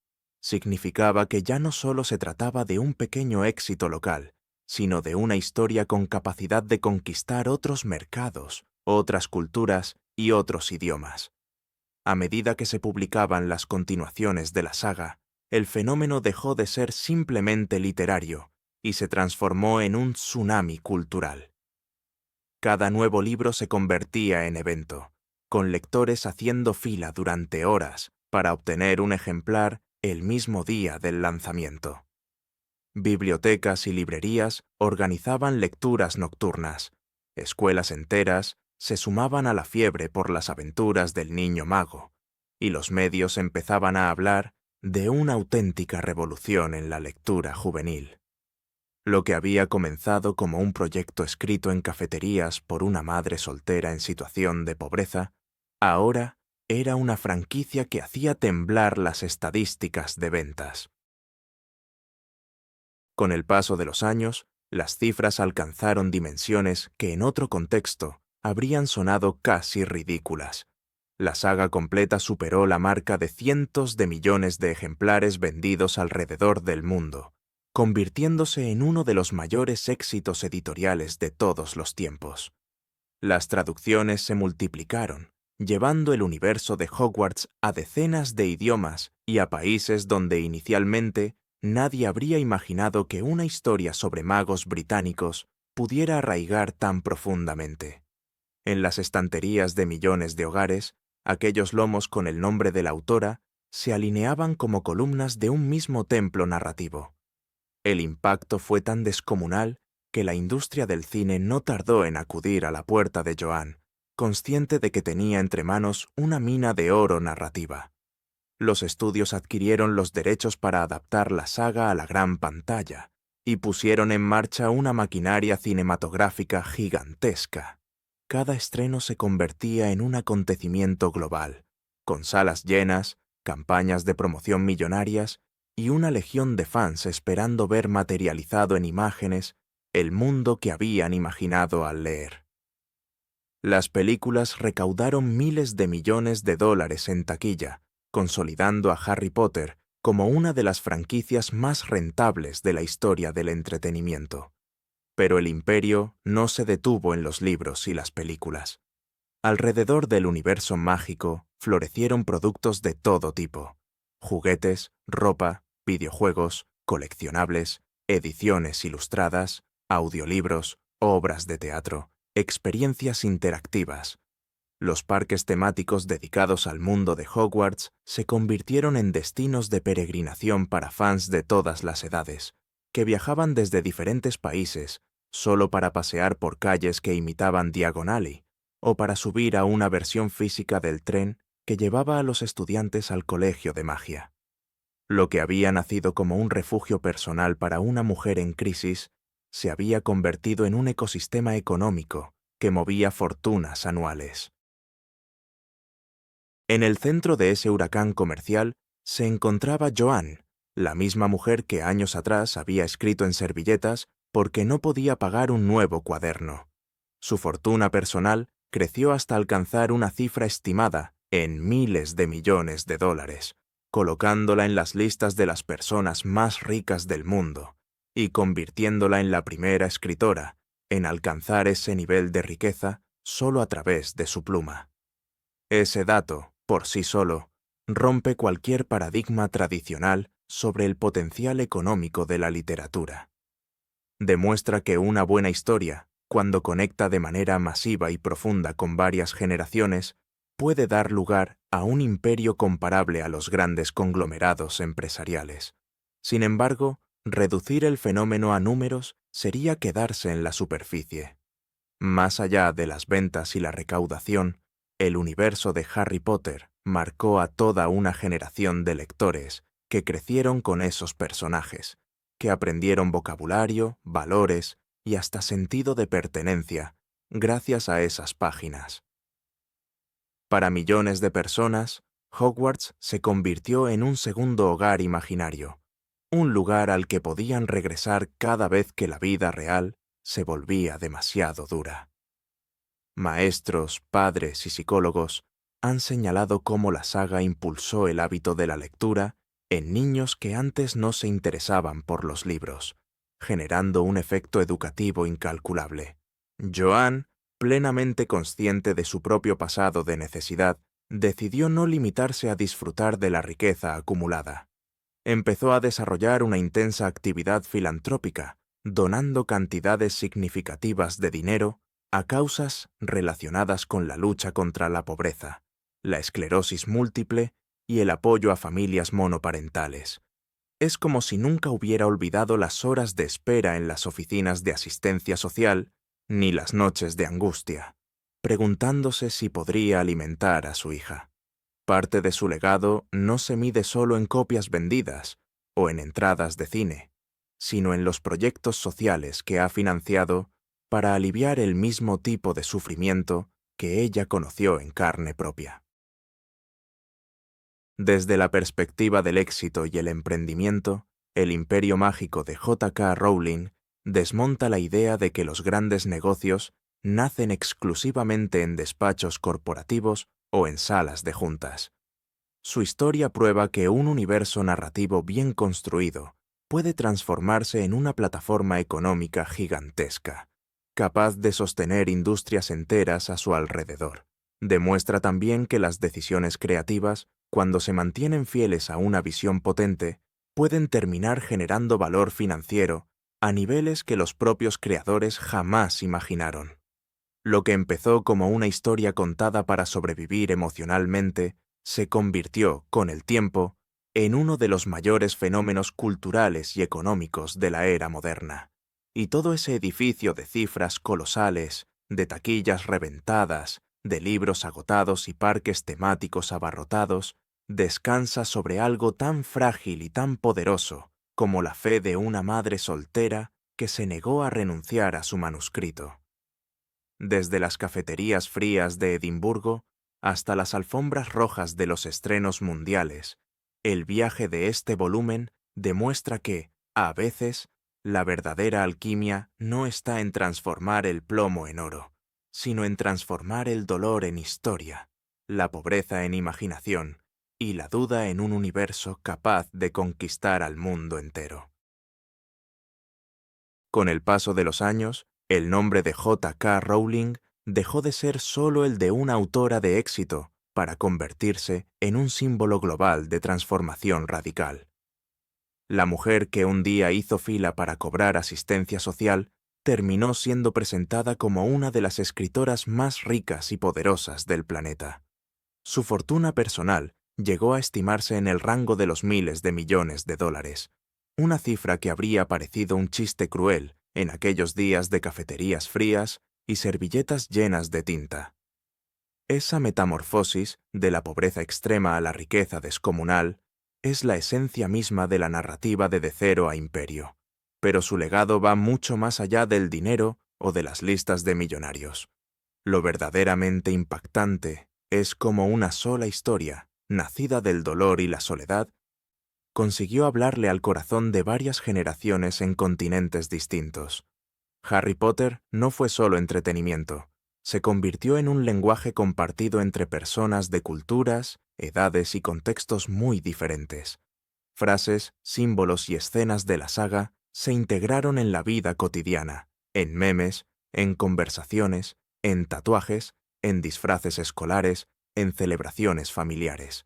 Significaba que ya no solo se trataba de un pequeño éxito local, sino de una historia con capacidad de conquistar otros mercados, otras culturas y otros idiomas. A medida que se publicaban las continuaciones de la saga, el fenómeno dejó de ser simplemente literario y se transformó en un tsunami cultural. Cada nuevo libro se convertía en evento, con lectores haciendo fila durante horas para obtener un ejemplar el mismo día del lanzamiento. Bibliotecas y librerías organizaban lecturas nocturnas. Escuelas enteras se sumaban a la fiebre por las aventuras del niño mago, y los medios empezaban a hablar de una auténtica revolución en la lectura juvenil. Lo que había comenzado como un proyecto escrito en cafeterías por una madre soltera en situación de pobreza, ahora era una franquicia que hacía temblar las estadísticas de ventas. Con el paso de los años, las cifras alcanzaron dimensiones que en otro contexto habrían sonado casi ridículas. La saga completa superó la marca de cientos de millones de ejemplares vendidos alrededor del mundo, convirtiéndose en uno de los mayores éxitos editoriales de todos los tiempos. Las traducciones se multiplicaron, llevando el universo de Hogwarts a decenas de idiomas y a países donde inicialmente nadie habría imaginado que una historia sobre magos británicos pudiera arraigar tan profundamente. En las estanterías de millones de hogares, aquellos lomos con el nombre de la autora se alineaban como columnas de un mismo templo narrativo. El impacto fue tan descomunal que la industria del cine no tardó en acudir a la puerta de Joan, consciente de que tenía entre manos una mina de oro narrativa. Los estudios adquirieron los derechos para adaptar la saga a la gran pantalla y pusieron en marcha una maquinaria cinematográfica gigantesca. Cada estreno se convertía en un acontecimiento global, con salas llenas, campañas de promoción millonarias y una legión de fans esperando ver materializado en imágenes el mundo que habían imaginado al leer. Las películas recaudaron miles de millones de dólares en taquilla, consolidando a Harry Potter como una de las franquicias más rentables de la historia del entretenimiento. Pero el imperio no se detuvo en los libros y las películas. Alrededor del universo mágico florecieron productos de todo tipo: juguetes, ropa, videojuegos, coleccionables, ediciones ilustradas, audiolibros, obras de teatro, experiencias interactivas. Los parques temáticos dedicados al mundo de Hogwarts se convirtieron en destinos de peregrinación para fans de todas las edades, que viajaban desde diferentes países solo para pasear por calles que imitaban Diagon Alley, o para subir a una versión física del tren que llevaba a los estudiantes al colegio de magia. Lo que había nacido como un refugio personal para una mujer en crisis se había convertido en un ecosistema económico que movía fortunas anuales. En el centro de ese huracán comercial se encontraba Joanne, la misma mujer que años atrás había escrito en servilletas porque no podía pagar un nuevo cuaderno. Su fortuna personal creció hasta alcanzar una cifra estimada en miles de millones de dólares, colocándola en las listas de las personas más ricas del mundo y convirtiéndola en la primera escritora en alcanzar ese nivel de riqueza solo a través de su pluma. Ese dato, por sí solo, rompe cualquier paradigma tradicional sobre el potencial económico de la literatura. Demuestra que una buena historia, cuando conecta de manera masiva y profunda con varias generaciones, puede dar lugar a un imperio comparable a los grandes conglomerados empresariales. Sin embargo, reducir el fenómeno a números sería quedarse en la superficie. Más allá de las ventas y la recaudación, el universo de Harry Potter marcó a toda una generación de lectores que crecieron con esos personajes, que aprendieron vocabulario, valores y hasta sentido de pertenencia gracias a esas páginas. Para millones de personas, Hogwarts se convirtió en un segundo hogar imaginario, un lugar al que podían regresar cada vez que la vida real se volvía demasiado dura. Maestros, padres y psicólogos han señalado cómo la saga impulsó el hábito de la lectura en niños que antes no se interesaban por los libros, generando un efecto educativo incalculable. Joanne, plenamente consciente de su propio pasado de necesidad, decidió no limitarse a disfrutar de la riqueza acumulada. Empezó a desarrollar una intensa actividad filantrópica, donando cantidades significativas de dinero a causas relacionadas con la lucha contra la pobreza, la esclerosis múltiple y el apoyo a familias monoparentales. Es como si nunca hubiera olvidado las horas de espera en las oficinas de asistencia social ni las noches de angustia, preguntándose si podría alimentar a su hija. Parte de su legado no se mide solo en copias vendidas o en entradas de cine, sino en los proyectos sociales que ha financiado para aliviar el mismo tipo de sufrimiento que ella conoció en carne propia. Desde la perspectiva del éxito y el emprendimiento, el imperio mágico de J.K. Rowling desmonta la idea de que los grandes negocios nacen exclusivamente en despachos corporativos o en salas de juntas. Su historia prueba que un universo narrativo bien construido puede transformarse en una plataforma económica gigantesca, capaz de sostener industrias enteras a su alrededor. Demuestra también que las decisiones creativas, cuando se mantienen fieles a una visión potente, pueden terminar generando valor financiero a niveles que los propios creadores jamás imaginaron. Lo que empezó como una historia contada para sobrevivir emocionalmente se convirtió, con el tiempo, en uno de los mayores fenómenos culturales y económicos de la era moderna. Y todo ese edificio de cifras colosales, de taquillas reventadas, de libros agotados y parques temáticos abarrotados, descansa sobre algo tan frágil y tan poderoso como la fe de una madre soltera que se negó a renunciar a su manuscrito. Desde las cafeterías frías de Edimburgo hasta las alfombras rojas de los estrenos mundiales, el viaje de este volumen demuestra que, a veces, la verdadera alquimia no está en transformar el plomo en oro, sino en transformar el dolor en historia, la pobreza en imaginación y la duda en un universo capaz de conquistar al mundo entero. Con el paso de los años, el nombre de J.K. Rowling dejó de ser solo el de una autora de éxito para convertirse en un símbolo global de transformación radical. La mujer que un día hizo fila para cobrar asistencia social terminó siendo presentada como una de las escritoras más ricas y poderosas del planeta. Su fortuna personal llegó a estimarse en el rango de los miles de millones de dólares, una cifra que habría parecido un chiste cruel en aquellos días de cafeterías frías y servilletas llenas de tinta. Esa metamorfosis de la pobreza extrema a la riqueza descomunal es la esencia misma de la narrativa de Cero a Imperio, pero su legado va mucho más allá del dinero o de las listas de millonarios. Lo verdaderamente impactante es cómo una sola historia, nacida del dolor y la soledad, consiguió hablarle al corazón de varias generaciones en continentes distintos. Harry Potter no fue solo entretenimiento, se convirtió en un lenguaje compartido entre personas de culturas, edades y contextos muy diferentes. Frases, símbolos y escenas de la saga se integraron en la vida cotidiana, en memes, en conversaciones, en tatuajes, en disfraces escolares, en celebraciones familiares.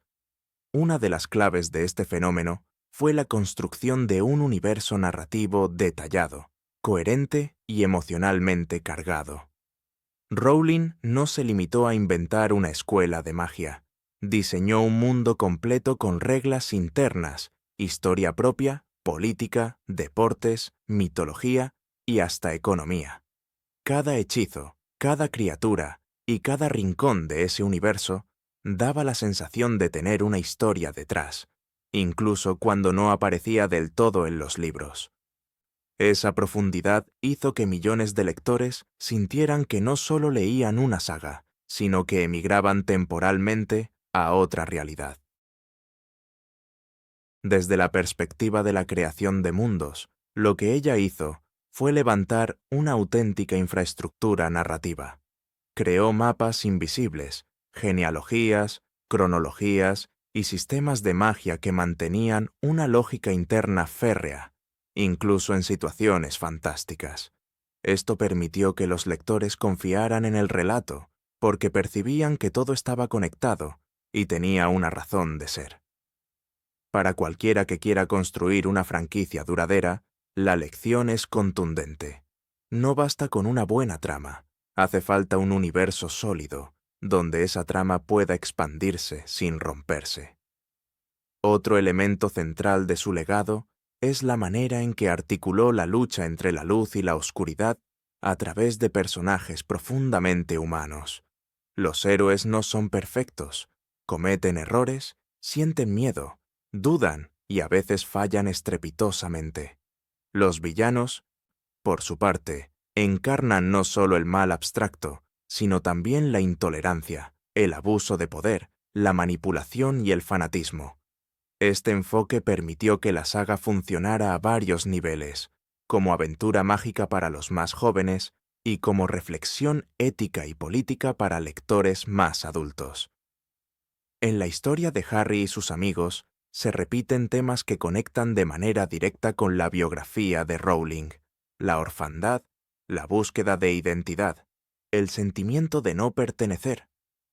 Una de las claves de este fenómeno fue la construcción de un universo narrativo detallado, coherente y emocionalmente cargado. Rowling no se limitó a inventar una escuela de magia. Diseñó un mundo completo con reglas internas, historia propia, política, deportes, mitología y hasta economía. Cada hechizo, cada criatura y cada rincón de ese universo daba la sensación de tener una historia detrás, incluso cuando no aparecía del todo en los libros. Esa profundidad hizo que millones de lectores sintieran que no solo leían una saga, sino que emigraban temporalmente a otra realidad. Desde la perspectiva de la creación de mundos, lo que ella hizo fue levantar una auténtica infraestructura narrativa. Creó mapas invisibles, genealogías, cronologías y sistemas de magia que mantenían una lógica interna férrea, incluso en situaciones fantásticas. Esto permitió que los lectores confiaran en el relato, porque percibían que todo estaba conectado y tenía una razón de ser. Para cualquiera que quiera construir una franquicia duradera, la lección es contundente. No basta con una buena trama, hace falta un universo sólido, donde esa trama pueda expandirse sin romperse. Otro elemento central de su legado es la manera en que articuló la lucha entre la luz y la oscuridad a través de personajes profundamente humanos. Los héroes no son perfectos, cometen errores, sienten miedo, dudan y a veces fallan estrepitosamente. Los villanos, por su parte, encarnan no solo el mal abstracto, sino también la intolerancia, el abuso de poder, la manipulación y el fanatismo. Este enfoque permitió que la saga funcionara a varios niveles, como aventura mágica para los más jóvenes y como reflexión ética y política para lectores más adultos. En la historia de Harry y sus amigos se repiten temas que conectan de manera directa con la biografía de Rowling: la orfandad, la búsqueda de identidad, el sentimiento de no pertenecer,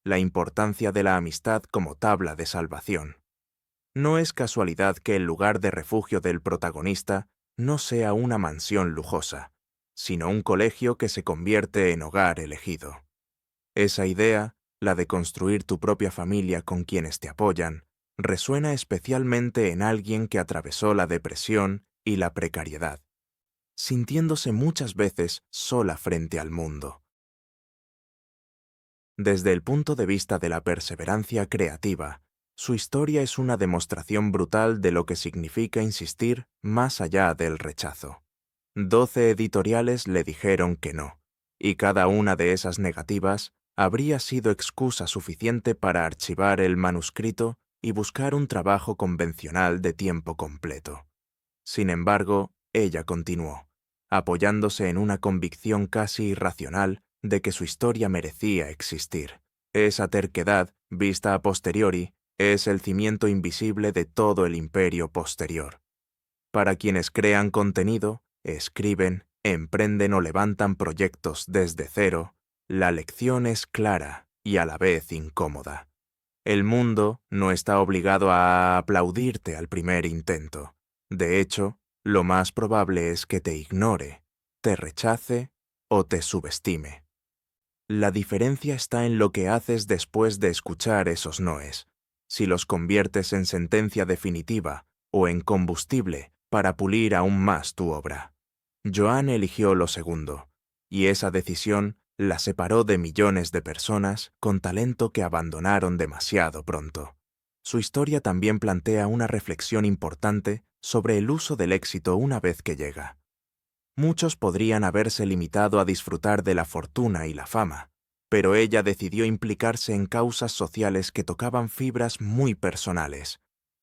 la importancia de la amistad como tabla de salvación. No es casualidad que el lugar de refugio del protagonista no sea una mansión lujosa, sino un colegio que se convierte en hogar elegido. Esa idea, la de construir tu propia familia con quienes te apoyan, resuena especialmente en alguien que atravesó la depresión y la precariedad, sintiéndose muchas veces sola frente al mundo. Desde el punto de vista de la perseverancia creativa, su historia es una demostración brutal de lo que significa insistir más allá del rechazo. 12 editoriales le dijeron que no, y cada una de esas negativas habría sido excusa suficiente para archivar el manuscrito y buscar un trabajo convencional de tiempo completo. Sin embargo, ella continuó, apoyándose en una convicción casi irracional de que su historia merecía existir. Esa terquedad, vista a posteriori, es el cimiento invisible de todo el imperio posterior. Para quienes crean contenido, escriben, emprenden o levantan proyectos desde cero, la lección es clara y a la vez incómoda. El mundo no está obligado a aplaudirte al primer intento. De hecho, lo más probable es que te ignore, te rechace o te subestime. La diferencia está en lo que haces después de escuchar esos noes, si los conviertes en sentencia definitiva o en combustible para pulir aún más tu obra. Joan eligió lo segundo, y esa decisión la separó de millones de personas con talento que abandonaron demasiado pronto. Su historia también plantea una reflexión importante sobre el uso del éxito una vez que llega. Muchos podrían haberse limitado a disfrutar de la fortuna y la fama, pero ella decidió implicarse en causas sociales que tocaban fibras muy personales.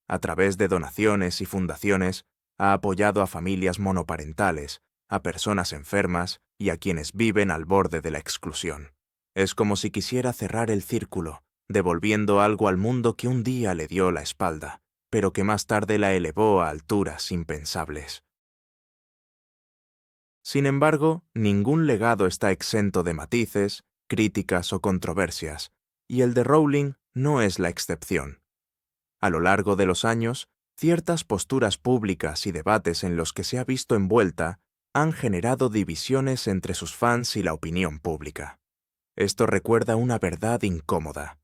A través de donaciones y fundaciones, ha apoyado a familias monoparentales, a personas enfermas y a quienes viven al borde de la exclusión. Es como si quisiera cerrar el círculo, devolviendo algo al mundo que un día le dio la espalda, pero que más tarde la elevó a alturas impensables. Sin embargo, ningún legado está exento de matices, críticas o controversias, y el de Rowling no es la excepción. A lo largo de los años, ciertas posturas públicas y debates en los que se ha visto envuelta han generado divisiones entre sus fans y la opinión pública. Esto recuerda una verdad incómoda.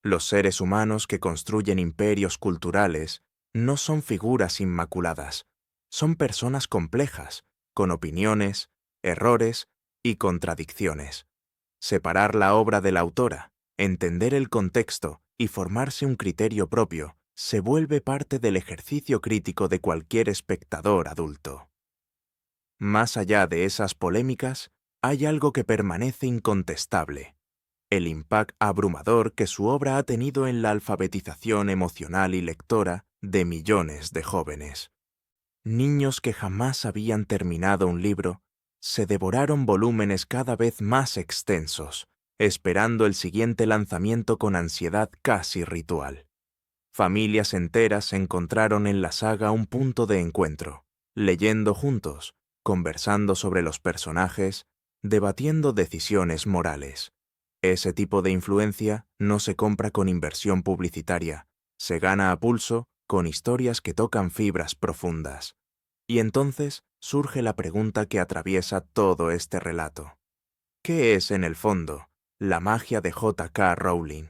Los seres humanos que construyen imperios culturales no son figuras inmaculadas, son personas complejas, con opiniones, errores y contradicciones. Separar la obra de la autora, entender el contexto y formarse un criterio propio se vuelve parte del ejercicio crítico de cualquier espectador adulto. Más allá de esas polémicas, hay algo que permanece incontestable: el impacto abrumador que su obra ha tenido en la alfabetización emocional y lectora de millones de jóvenes. Niños que jamás habían terminado un libro se devoraron volúmenes cada vez más extensos, esperando el siguiente lanzamiento con ansiedad casi ritual. Familias enteras encontraron en la saga un punto de encuentro, leyendo juntos, conversando sobre los personajes, debatiendo decisiones morales. Ese tipo de influencia no se compra con inversión publicitaria, se gana a pulso con historias que tocan fibras profundas. Y entonces surge la pregunta que atraviesa todo este relato. ¿Qué es, en el fondo, la magia de J.K. Rowling?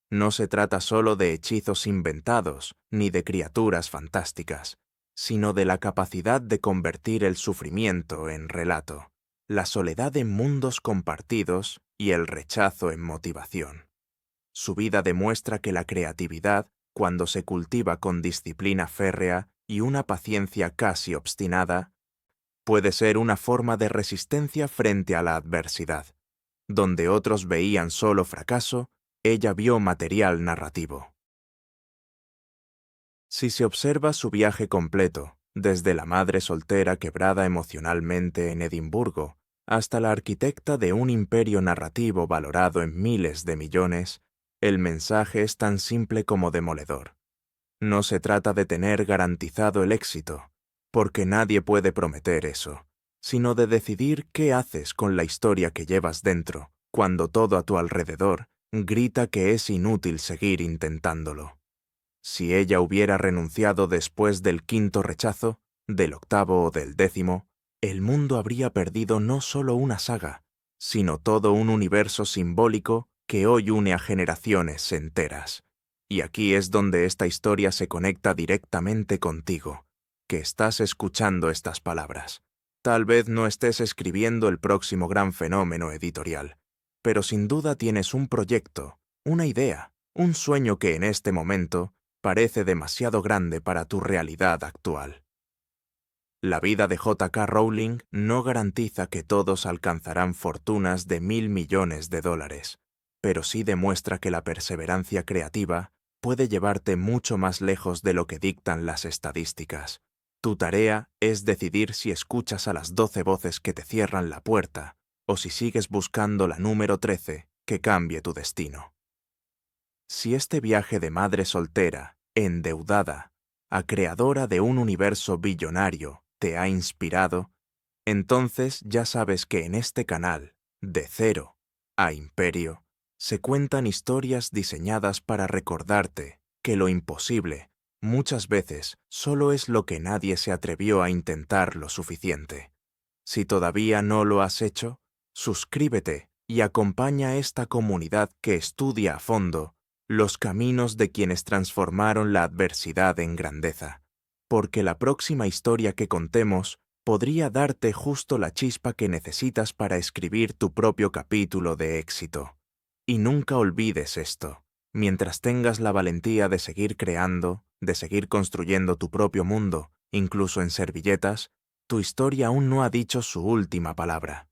No se trata solo de hechizos inventados ni de criaturas fantásticas, sino de la capacidad de convertir el sufrimiento en relato, la soledad en mundos compartidos y el rechazo en motivación. Su vida demuestra que la creatividad, cuando se cultiva con disciplina férrea y una paciencia casi obstinada, puede ser una forma de resistencia frente a la adversidad. Donde otros veían solo fracaso, ella vio material narrativo. Si se observa su viaje completo, desde la madre soltera quebrada emocionalmente en Edimburgo hasta la arquitecta de un imperio narrativo valorado en miles de millones, el mensaje es tan simple como demoledor. No se trata de tener garantizado el éxito, porque nadie puede prometer eso, sino de decidir qué haces con la historia que llevas dentro, cuando todo a tu alrededor grita que es inútil seguir intentándolo. Si ella hubiera renunciado después del 5.º rechazo, del 8.º o del 10.º, el mundo habría perdido no solo una saga, sino todo un universo simbólico que hoy une a generaciones enteras. Y aquí es donde esta historia se conecta directamente contigo, que estás escuchando estas palabras. Tal vez no estés escribiendo el próximo gran fenómeno editorial, pero sin duda tienes un proyecto, una idea, un sueño que en este momento parece demasiado grande para tu realidad actual. La vida de J.K. Rowling no garantiza que todos alcanzarán fortunas de $1.000 millones, pero sí demuestra que la perseverancia creativa puede llevarte mucho más lejos de lo que dictan las estadísticas. Tu tarea es decidir si escuchas a las 12 voces que te cierran la puerta o si sigues buscando la número 13 que cambie tu destino. Si este viaje de madre soltera, endeudada, a creadora de un universo billonario, te ha inspirado, entonces ya sabes que en este canal, de cero a imperio, se cuentan historias diseñadas para recordarte que lo imposible muchas veces solo es lo que nadie se atrevió a intentar lo suficiente. Si todavía no lo has hecho, suscríbete y acompaña a esta comunidad que estudia a fondo los caminos de quienes transformaron la adversidad en grandeza, porque la próxima historia que contemos podría darte justo la chispa que necesitas para escribir tu propio capítulo de éxito. Y nunca olvides esto. Mientras tengas la valentía de seguir creando, de seguir construyendo tu propio mundo, incluso en servilletas, tu historia aún no ha dicho su última palabra.